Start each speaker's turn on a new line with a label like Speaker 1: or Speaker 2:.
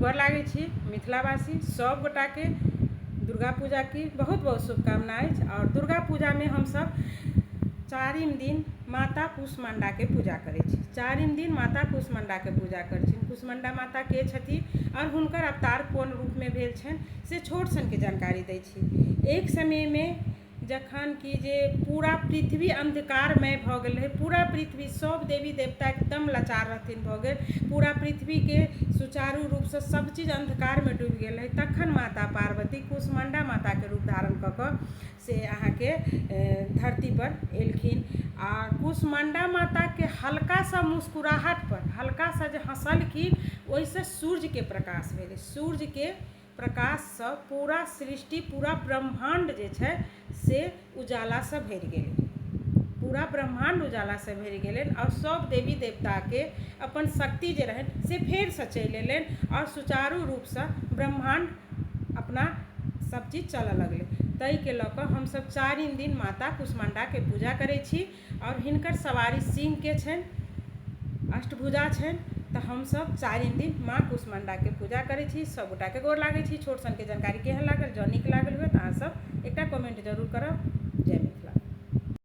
Speaker 1: गोर लागै छी मिथिलावासी सब गोटा के दुर्गा पूजा की बहुत बहुत शुभकामनाएं। और दुर्गा पूजा में हम सब चारिम दिन माता कुष्मांडा के पूजा करै छी। चारिम दिन माता कुष्मांडा के पूजा करै छी। कुष्मांडा माता के छथिन और हुनकर अवतार कोन रूप में भेल छनि से छोट सन के जानकारी दै छी। एक समय में जखन कि जे पूरा पृथ्वी अंधकारमय भऽ गेल रहै, पूरा पृथ्वी सब देवी देवता एकदम लाचार रहथिन भऽ गेल, पूरा पृथ्वी के सुचारू रूप से सब चीज अंधकार में डूबि गेल रहै, तखन माता पार्वती कुष्मांडा माता के रूप धारण कऽ कऽ से अहाँ के धरती पर एलखिन। आ कुष्मांडा माता के हल्का सा मुस्कुराहट पर हल्का सा जे हंसलखिन, ओहिसे सूर्य के प्रकाश भेलै। सूर्य के प्रकाश से पूरा सृष्टि, पूरा ब्रह्मांड जे छै से उजाला से भरि गेलै। पूरा ब्रह्मांड उजाला से भरि गेलै और सब देवी देवता के अपन शक्ति जे रहनि से फेर से चलि एलनि और सुचारू रूप से ब्रह्मांड अपना सब चीज चलऽ लगलै। ताहि के लऽ कऽ हम सब चारिम दिन माता कुष्मांडा के पूजा करै छी और हिनकर सवारी सिंह के छनि, अष्टभुजा छनि। तो हम सब चारिम दिन माँ कुष्मांडा के पूजा करै छी। सब गोटा के गोर लागै छी। छोट सन के जानकारी केहन लागल, जँ नीक लागल हुए तऽ अहाँ सब एकटा कमेंट जरूर करब। जय मिथिला।